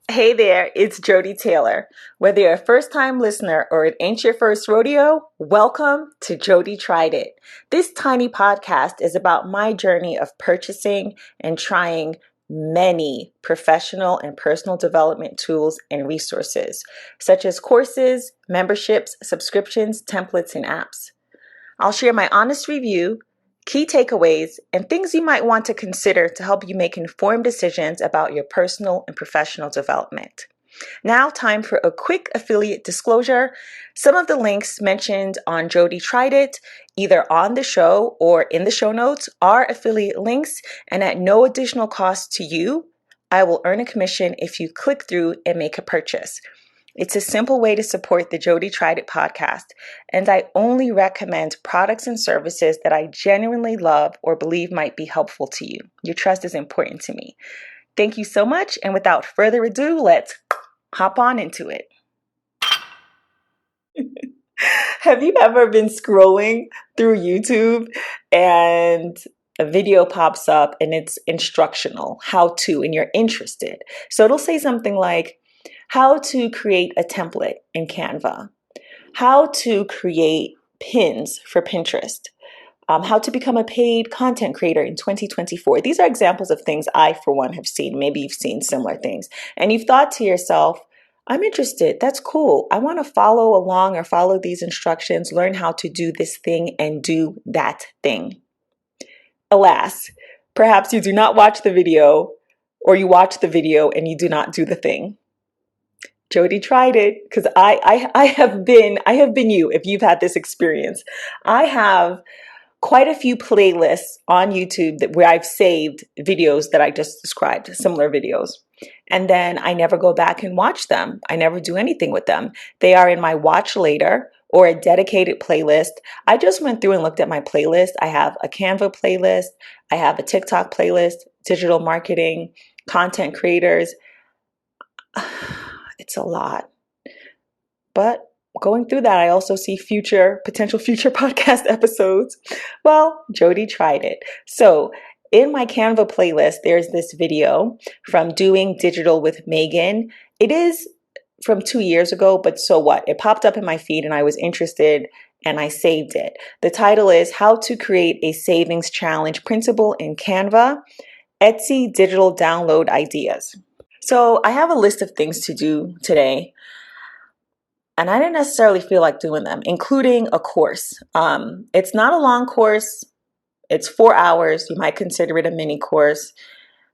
Hey there, it's Jody Taylor. Whether you're a first-time listener or it ain't your first rodeo, welcome to Jody Tried It. This tiny podcast is about my journey of purchasing and trying many professional and personal development tools and resources, such as courses, memberships, subscriptions, templates, and apps. I'll share my honest review, key takeaways, and things you might want to consider to help you make informed decisions about your personal and professional development. Now, time for a quick affiliate disclosure. Some of the links mentioned on Jody Tried It, either on the show or in the show notes, are affiliate links, and at no additional cost to you, I will earn a commission if you click through and make a purchase. It's a simple way to support the Jody Tried It podcast, and I only recommend products and services that I genuinely love or believe might be helpful to you. Your trust is important to me. Thank you so much, and without further ado, let's hop on into it. Have you ever been scrolling through YouTube and a video pops up and it's instructional, how to, and you're interested? So it'll say something like, how to create a template in Canva, how to create pins for Pinterest, how to become a paid content creator in 2024. These are examples of things I, for one, have seen. Maybe you've seen similar things. And you've thought to yourself, I'm interested. That's cool. I want to follow along or follow these instructions, learn how to do this thing and do that thing. Alas, perhaps you do not watch the video, or you watch the video and you do not do the thing. Jody tried it because I have been you if you've had this experience. I have quite a few playlists on YouTube where I've saved videos that I just described, similar videos. And then I never go back and watch them. I never do anything with them. They are in my watch later or a dedicated playlist. I just went through and looked at my playlist. I have a Canva playlist. I have a TikTok playlist, digital marketing, content creators. It's a lot. But going through that, I also see potential future podcast episodes. Well, Jody tried it. So in my Canva playlist, there's this video from Doing Digital with Megan. It is from 2 years ago, but so what? It popped up in my feed and I was interested and I saved it. The title is How to Create a Savings Challenge Printable in Canva, Etsy Digital Download Ideas. So I have a list of things to do today. And I didn't necessarily feel like doing them, including a course. It's not a long course. It's 4 hours. You might consider it a mini course.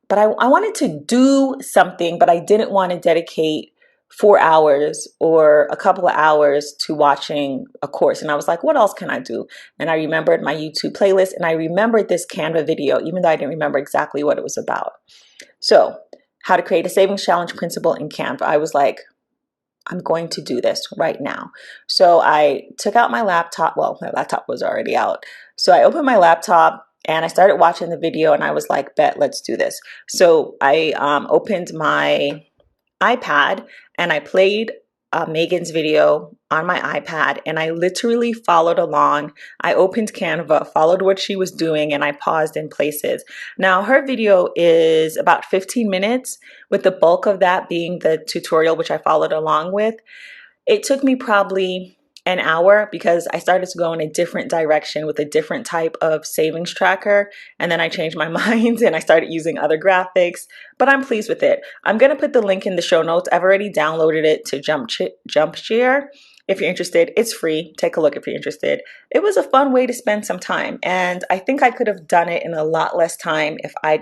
But I wanted to do something, but I didn't want to dedicate 4 hours or a couple of hours to watching a course. And I was like, what else can I do? And I remembered my YouTube playlist and I remembered this Canva video, even though I didn't remember exactly what it was about. So, how to create a savings challenge principle in Canva. I was like, I'm going to do this right now. So I took out my laptop. Well, my laptop was already out. So I opened my laptop and I started watching the video and I was like, bet, let's do this. So I opened my iPad and I played Megan's video on my iPad and I literally followed along. I opened Canva, followed what she was doing, and I paused in places. Now, her video is about 15 minutes, with the bulk of that being the tutorial, which I followed along with. It took me probably an hour because I started to go in a different direction with a different type of savings tracker. And then I changed my mind and I started using other graphics, but I'm pleased with it. I'm going to put the link in the show notes. I've already downloaded it to Jumpshare. If you're interested, it's free. Take a look if you're interested. It was a fun way to spend some time. And I think I could have done it in a lot less time if I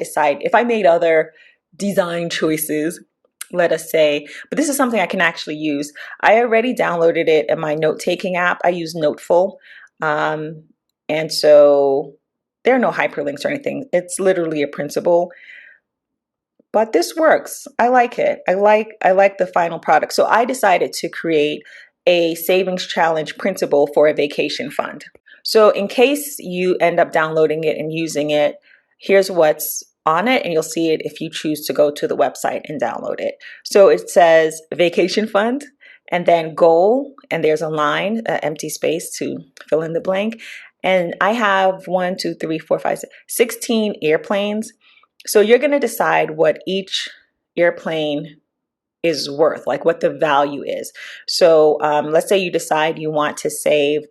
made other design choices, let us say, but this is something I can actually use. I already downloaded it in my note-taking app. I use Noteful. And so there are no hyperlinks or anything. It's literally a printable. But this works. I like it. I like the final product. So I decided to create a savings challenge printable for a vacation fund. So in case you end up downloading it and using it, here's what's on it, and you'll see it if you choose to go to the website and download it. So it says vacation fund and then goal, and there's a line, an empty space to fill in the blank. And I have 16 airplanes. So you're going to decide what each airplane is worth, like what the value is. So let's say you decide you want to save,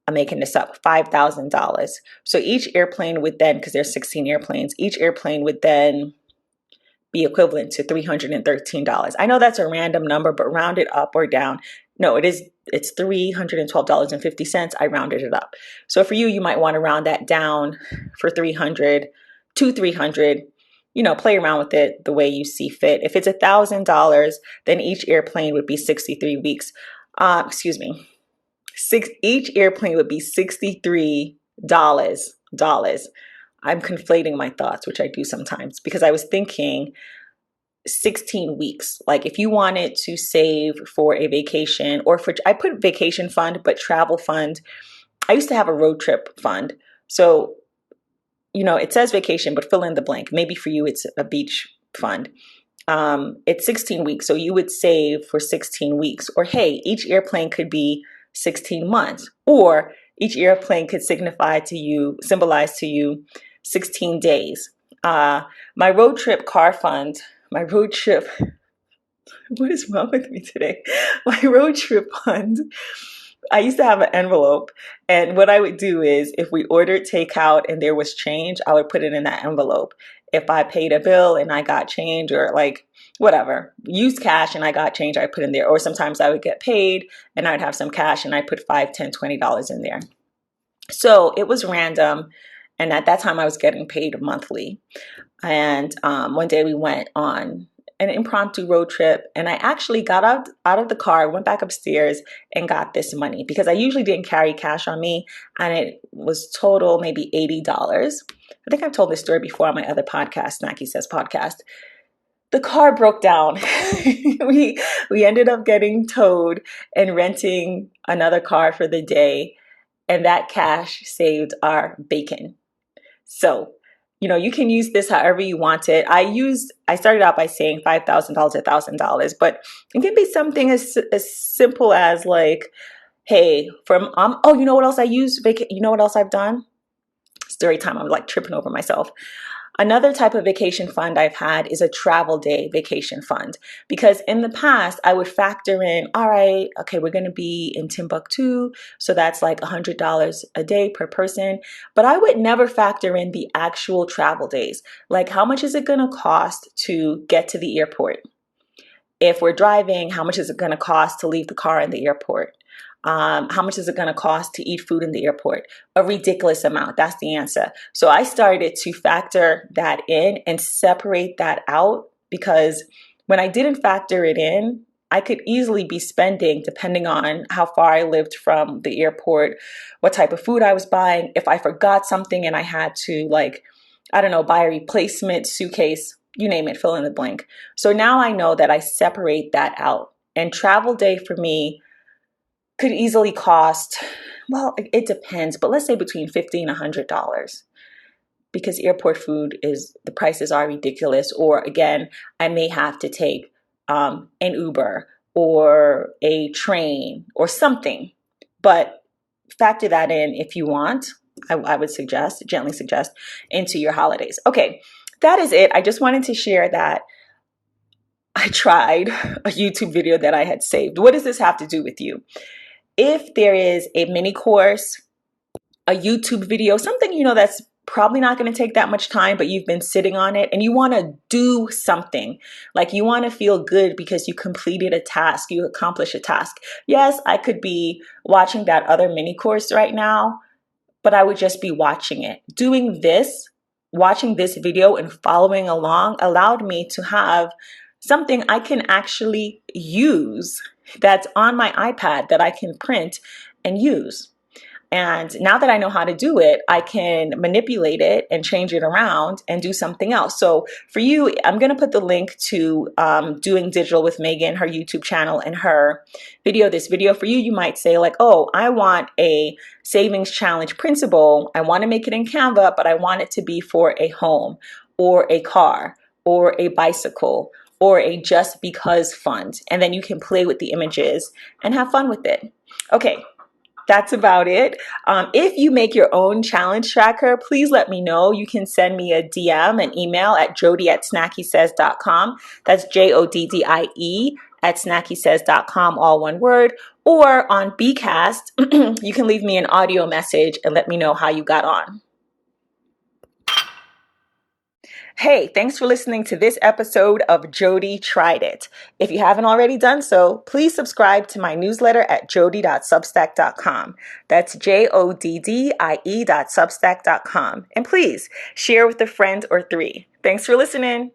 I'm making this up, $5,000. So each airplane would then, because there's 16 airplanes, each airplane would then be equivalent to $313. I know that's a random number, but round it up or down. No, it's $312.50. I rounded it up. So for you, you might want to round that down for 300 to 300. Play around with it the way you see fit. If it's $1,000, then each airplane would be 63 weeks. Excuse me. Each airplane would be $63. I'm conflating my thoughts, which I do sometimes, because I was thinking 16 weeks. Like if you wanted to save for a vacation, or I put vacation fund, but travel fund. I used to have a road trip fund. So, it says vacation, but fill in the blank. Maybe for you, it's a beach fund. It's 16 weeks. So you would save for 16 weeks. Or hey, each airplane could be 16 months. Or each airplane could symbolize to you 16 days. My road trip car fund, what is wrong with me today? My road trip fund, I used to have an envelope, and what I would do is if we ordered takeout and there was change, I would put it in that envelope. If I paid a bill and I got change, or like whatever, used cash and I got change, I put in there. Or sometimes I would get paid and I'd have some cash and I put $5, $10, $20 in there. So it was random. And at that time I was getting paid monthly. And one day we went on an impromptu road trip, and I actually got out of the car, went back upstairs and got this money, because I usually didn't carry cash on me, and it was total maybe $80. I think I've told this story before on my other podcast, Snacky Says podcast. The car broke down. we ended up getting towed and renting another car for the day, and that cash saved our bacon. So, you can use this however you want it. I started out by saying $5,000, $1,000, but it can be something as simple as like, hey, you know what else I use? You know what else I've done? Story time. I'm like tripping over myself. Another type of vacation fund I've had is a travel day vacation fund, because in the past I would factor in, all right, okay, we're going to be in Timbuktu, so that's like $100 a day per person, but I would never factor in the actual travel days. Like, how much is it going to cost to get to the airport? If we're driving, how much is it going to cost to leave the car in the airport? How much is it going to cost to eat food in the airport? A ridiculous amount. That's the answer. So I started to factor that in and separate that out, because when I didn't factor it in, I could easily be spending, depending on how far I lived from the airport, what type of food I was buying. If I forgot something and I had to, like, I don't know, buy a replacement suitcase, you name it, fill in the blank. So now I know that I separate that out. And travel day for me could easily cost, well, it depends, but let's say between $50 and $100, because airport food the prices are ridiculous. Or again, I may have to take an Uber or a train or something, but factor that in if you want. I would gently suggest, into your holidays. Okay, that is it. I just wanted to share that I tried a YouTube video that I had saved. What does this have to do with you? If there is a mini course, a YouTube video, something that's probably not going to take that much time, but you've been sitting on it and you want to do something, like you want to feel good because you completed a task, you accomplished a task. Yes, I could be watching that other mini course right now, but I would just be watching it. Watching this video and following along allowed me to have something I can actually use that's on my iPad that I can print and use. And now that I know how to do it, I can manipulate it and change it around and do something else. So for you, I'm going to put the link to Doing Digital with Megan, her YouTube channel, and her video. This video for you, you might say like, oh, I want a savings challenge printable. I want to make it in Canva, but I want it to be for a home or a car or a bicycle or a just because fund. And then you can play with the images and have fun with it. Okay. That's about it. If you make your own challenge tracker, please let me know. You can send me a DM, an email at jodie@snackysays.com. That's JODDIE at snackysays.com, all one word. Or on Bcast, you can leave me an audio message and let me know how you got on. Hey, thanks for listening to this episode of Jody Tried It. If you haven't already done so, please subscribe to my newsletter at jodie.substack.com. That's JODDIE.substack.com. And please share with a friend or three. Thanks for listening.